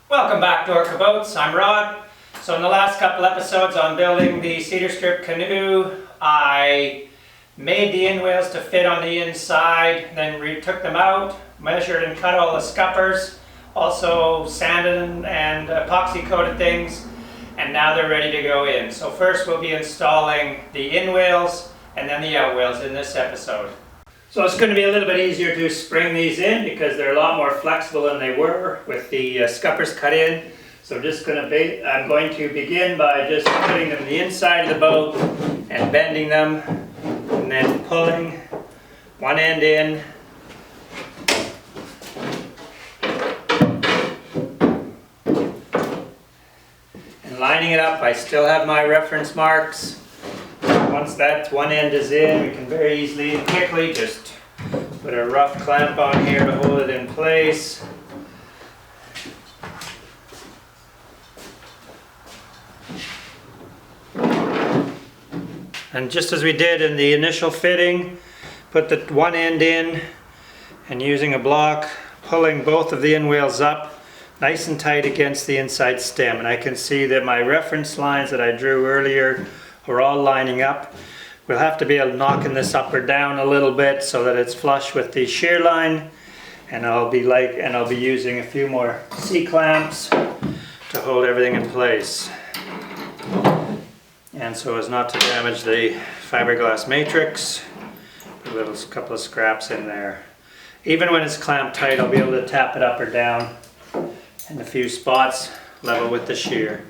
Welcome back to Orca Boats. I'm Rod. So in the last couple episodes on building the cedar strip canoe, I made the in-wales to fit on the inside, then took them out, measured and cut all the scuppers, also sanded and epoxy coated things, and now they're ready to go in. So first we'll be installing the in-wales and then the out-wales in this episode. So it's going to be a little bit easier to spring these in because they're a lot more flexible than they were with the scuppers cut in. So I'm going to begin by just putting them the inside of the boat and bending them and then pulling one end in. And lining it up. I still have my reference marks. Once that one end is in, we can very easily and quickly just put a rough clamp on here to hold it in place. And just as we did in the initial fitting, put the one end in and using a block, pulling both of the in-wales up nice and tight against the inside stem. And I can see that my reference lines that I drew earlier are all lining up. We'll have to be able to knocking this up or down a little bit so that it's flush with the shear line, and I'll be using a few more C-clamps to hold everything in place, and so as not to damage the fiberglass matrix. Put a couple of scraps in there. Even when it's clamped tight, I'll be able to tap it up or down in a few spots level with the shear.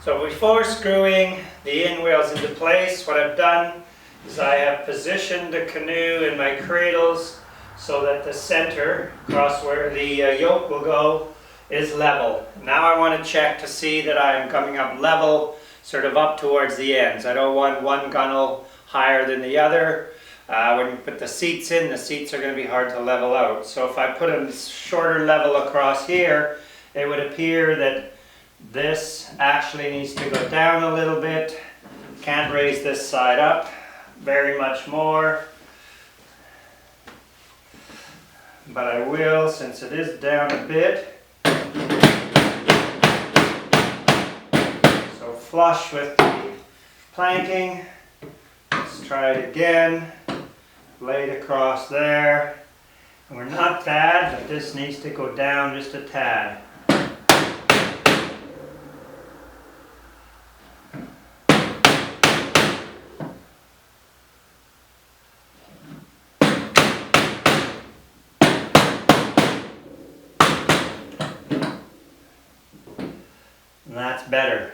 So before screwing the in-wales into place, what I've done is I have positioned the canoe in my cradles so that the center, across where the yoke will go, is level. Now I want to check to see that I'm coming up level, sort of up towards the ends. I don't want one gunwale higher than the other. When you put the seats in, the seats are going to be hard to level out. So if I put a shorter level across here, it would appear that this actually needs to go down a little bit. Can't raise this side up very much more, but I will since it is down a bit. So flush with the planking. Let's try it again. Laid across there. And we're not bad, but this needs to go down just a tad. And that's better.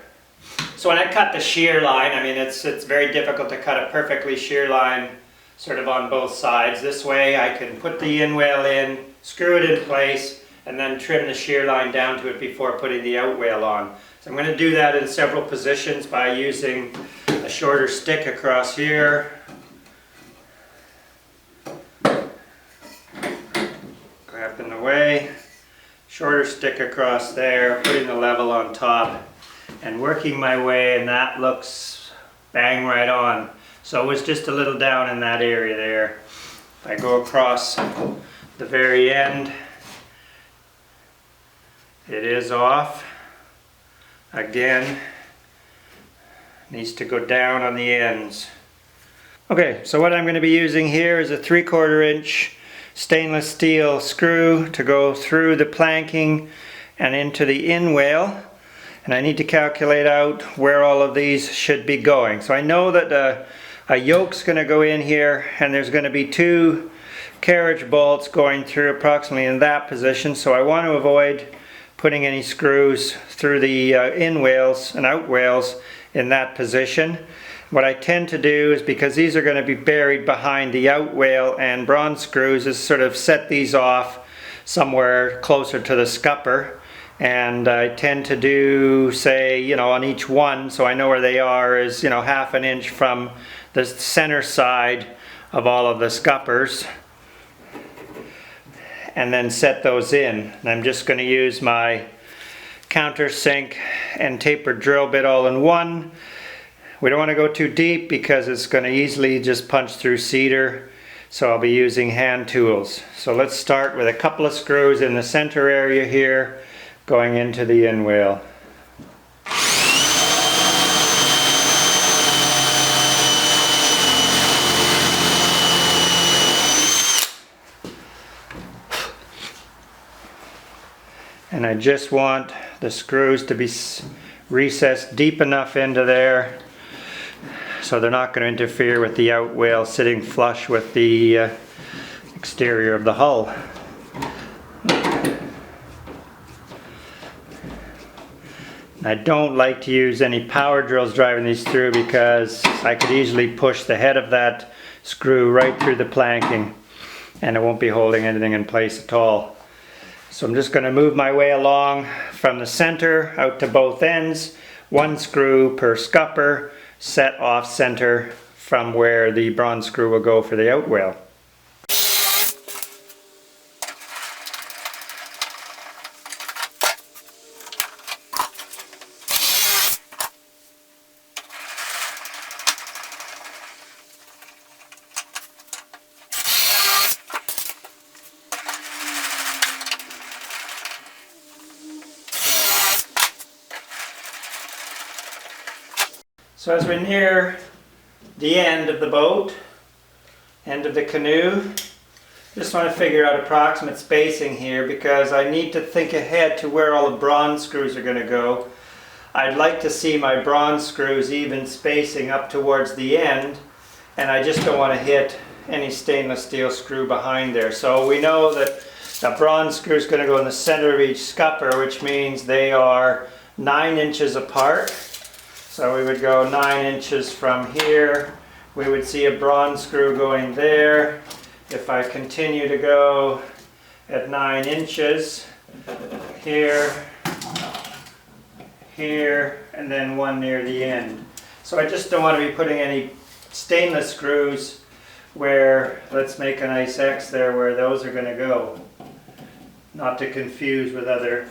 So when I cut the shear line, I mean it's very difficult to cut a perfectly shear line sort of on both sides. This way I can put the in-wale in, screw it in place, and then trim the shear line down to it before putting the out-wale on. So I'm going to do that in several positions by using a shorter stick across here. Grab in the way. Shorter stick across there, putting the level on top and working my way, and that looks bang right on. So it was just a little down in that area there. If I go across the very end, it is off. Again, needs to go down on the ends. Okay, so what I'm going to be using here is a 3/4 inch stainless steel screw to go through the planking and into the in-wale, and I need to calculate out where all of these should be going. So I know that a yoke's going to go in here, and there's going to be 2 carriage bolts going through approximately in that position, so I want to avoid putting any screws through the in-wales and out-wales in that position. What I tend to do is, because these are going to be buried behind the out-wale and bronze screws, is sort of set these off somewhere closer to the scupper. And I tend to do, say, on each one, so I know where they are, is, 1/2 inch from the center side of all of the scuppers. And then set those in. And I'm just going to use my countersink and tapered drill bit all in one. We don't want to go too deep because it's going to easily just punch through cedar. So I'll be using hand tools. So let's start with a couple of screws in the center area here. going into the end whale. And I just want the screws to be recessed deep enough into there so they're not going to interfere with the out whale sitting flush with the exterior of the hull. I don't like to use any power drills driving these through because I could easily push the head of that screw right through the planking and it won't be holding anything in place at all. So I'm just going to move my way along from the center out to both ends, one screw per scupper, set off center from where the bronze screw will go for the out whale. So as we're near the end of the boat, end of the canoe, just want to figure out approximate spacing here because I need to think ahead to where all the bronze screws are going to go. I'd like to see my bronze screws even spacing up towards the end, and I just don't want to hit any stainless steel screw behind there. So we know that the bronze screw is going to go in the center of each scupper, which means they are 9 inches apart. So we would go 9 inches from here. We would see a bronze screw going there. If I continue to go at 9 inches, here, here, and then one near the end. So I just don't want to be putting any stainless screws where, let's make a nice X there where those are going to go. Not to confuse with other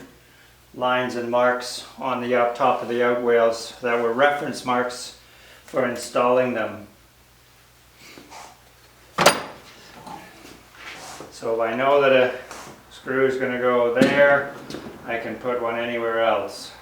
lines and marks on the top of the out whales that were reference marks for installing them. So if I know that a screw is going to go there, I can put one anywhere else.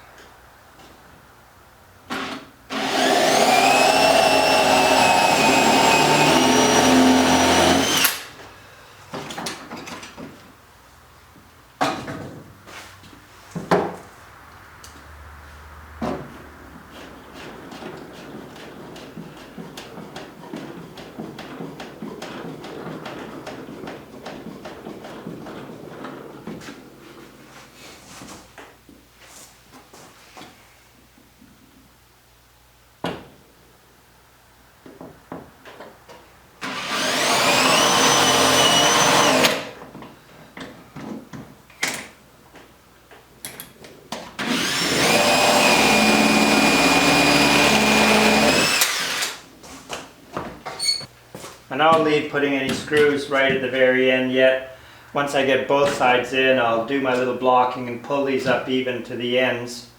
And I'll leave putting any screws right at the very end yet. Once I get both sides in, I'll do my little blocking and pull these up even to the ends.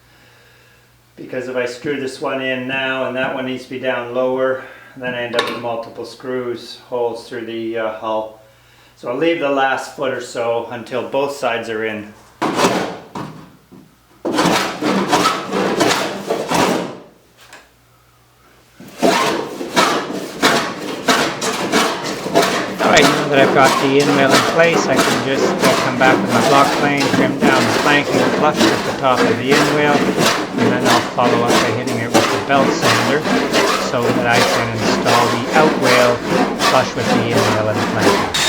Because if I screw this one in now and that one needs to be down lower, then I end up with multiple screws, holes through the hull. So I'll leave the last foot or so until both sides are in. That I've got the in whale in place, I can just come back with my block plane, trim down the planking flush with the top of the in whale, and then I'll follow up by hitting it with the belt sander so that I can install the out whale flush with the in whale and the planking.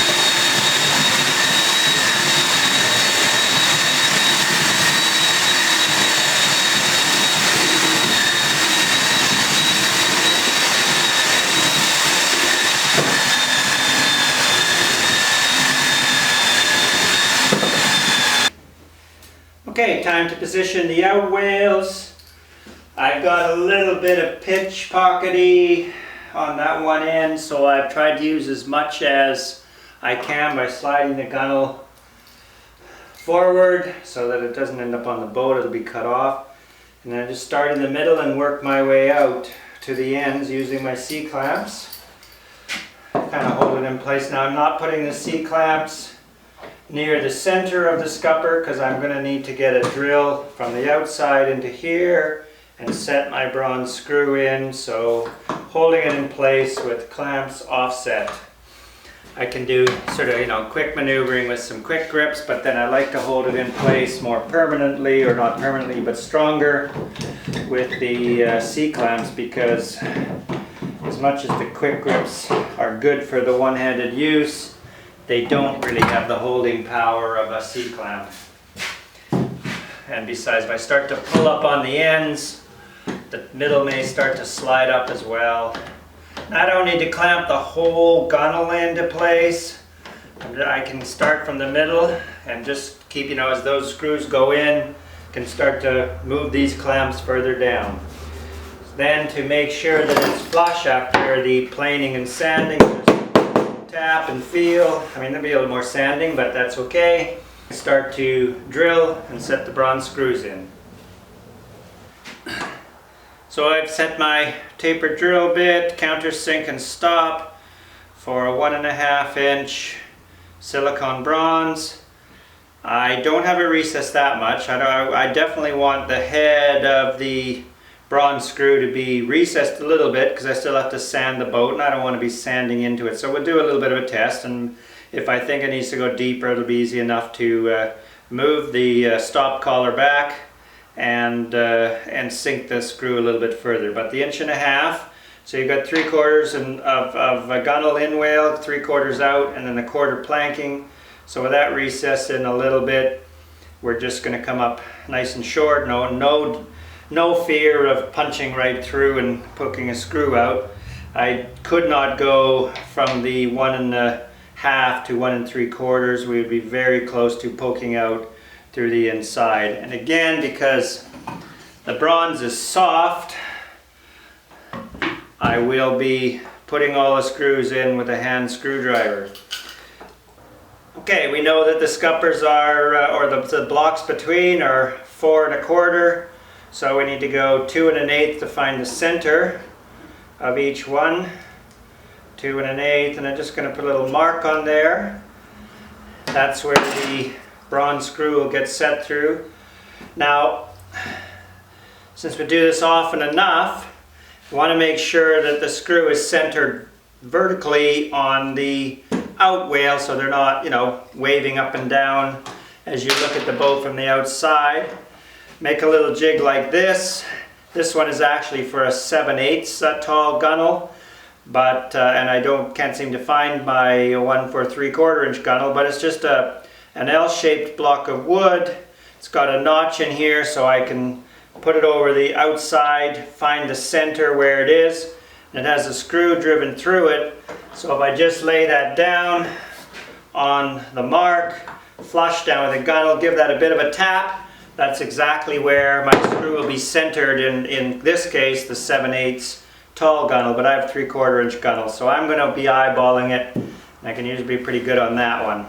Okay, time to position the out whales. I've got a little bit of pitch pockety on that one end, so I've tried to use as much as I can by sliding the gunnel forward so that it doesn't end up on the boat, it'll be cut off. And then I just start in the middle and work my way out to the ends using my C-clamps. Kind of hold it in place. Now I'm not putting the C-clamps near the center of the scupper because I'm going to need to get a drill from the outside into here and set my bronze screw in, so holding it in place with clamps offset. I can do sort of, quick maneuvering with some quick grips, but then I like to hold it in place more permanently, or not permanently, but stronger with the C-clamps, because as much as the quick grips are good for the one-handed use, they don't really have the holding power of a C-clamp. And besides, if I start to pull up on the ends, the middle may start to slide up as well. I don't need to clamp the whole gunnel into place. I can start from the middle and just keep, as those screws go in, can start to move these clamps further down. Then, to make sure that it's flush after the planing and sanding, just tap and feel. There'll be a little more sanding, but that's okay. Start to drill and set the bronze screws in. So I've set my tapered drill bit, countersink and stop for a 1.5 inch silicone bronze. I don't have it recessed that much. I definitely want the head of the bronze screw to be recessed a little bit because I still have to sand the boat and I don't want to be sanding into it. So we'll do a little bit of a test, and if I think it needs to go deeper, it'll be easy enough to move the stop collar back and sink the screw a little bit further. But the 1.5 inch, so you've got 3/4 of a gunnel in whale, 3/4 out, and then 1/4 planking. So with that recess in a little bit, we're just going to come up nice and short. No fear of punching right through and poking a screw out. I could not go from the 1.5 to 1 3/4. We would be very close to poking out through the inside. And again, because the bronze is soft, I will be putting all the screws in with a hand screwdriver. Okay, we know that the scuppers are, or the blocks between are 4 1/4, so we need to go 2 1/8 to find the center of each one. 2 1/8, and I'm just going to put a little mark on there. That's where the bronze screw will get set through. Now, since we do this often enough, we want to make sure that the screw is centered vertically on the out whale, so they're not, waving up and down as you look at the boat from the outside. Make a little jig like this. This one is actually for a 7/8 tall gunnel, but and I can't seem to find my one for a 3/4 inch gunnel, but it's just an L-shaped block of wood. It's got a notch in here so I can put it over the outside, find the center where it is. It has a screw driven through it, so if I just lay that down on the mark, flush down with a gunnel, give that a bit of a tap, that's exactly where my screw will be centered in this case, the 7/8 tall gunnel, but I have 3/4 inch gunnels, so I'm going to be eyeballing it, and I can usually be pretty good on that one.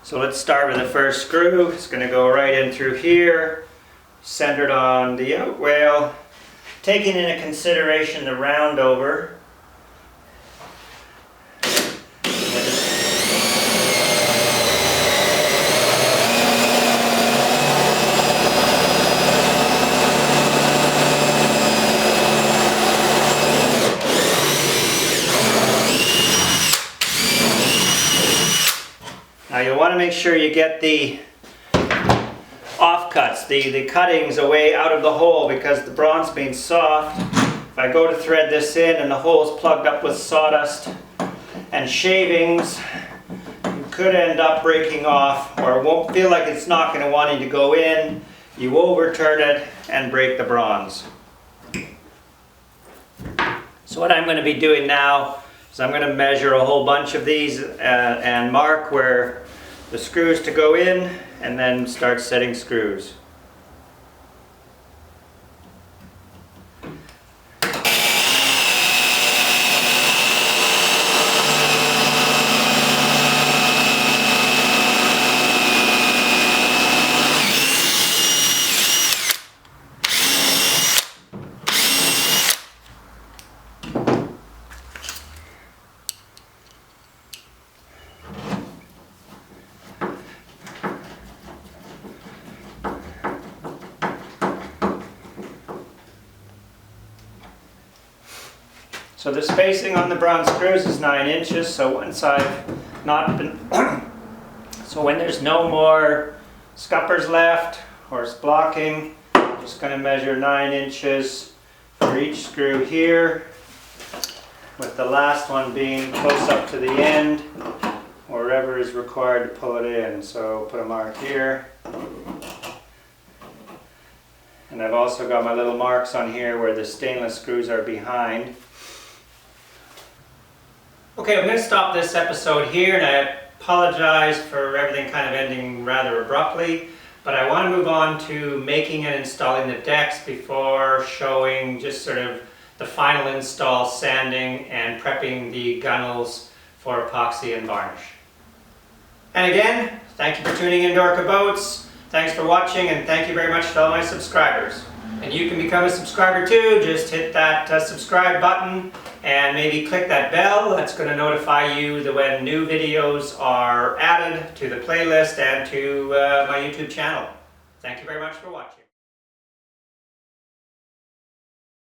So let's start with the first screw. It's going to go right in through here, centered on the out whale, taking into consideration the round over. Now you'll want to make sure you get the offcuts, the cuttings away out of the hole, because the bronze being soft, if I go to thread this in and the hole's plugged up with sawdust and shavings, you could end up breaking off, or it won't feel like it's not going to want you to go in. You overturn it and break the bronze. So what I'm going to be doing now is I'm going to measure a whole bunch of these and mark where the screws to go in, and then start setting screws. So the spacing on the bronze screws is 9 inches, so once I've not been, so when there's no more scuppers left or it's blocking, I'm just going to measure 9 inches for each screw here, with the last one being close up to the end, wherever is required to pull it in. So put a mark here. And I've also got my little marks on here where the stainless screws are behind. Okay, I'm going to stop this episode here, and I apologize for everything kind of ending rather abruptly, but I want to move on to making and installing the decks before showing just sort of the final install, sanding and prepping the gunwales for epoxy and varnish. And again, thank you for tuning in to Orca Boats. Thanks for watching, and thank you very much to all my subscribers. And you can become a subscriber too. Just hit that subscribe button and maybe click that bell. That's going to notify you that when new videos are added to the playlist and to my YouTube channel. Thank you very much for watching.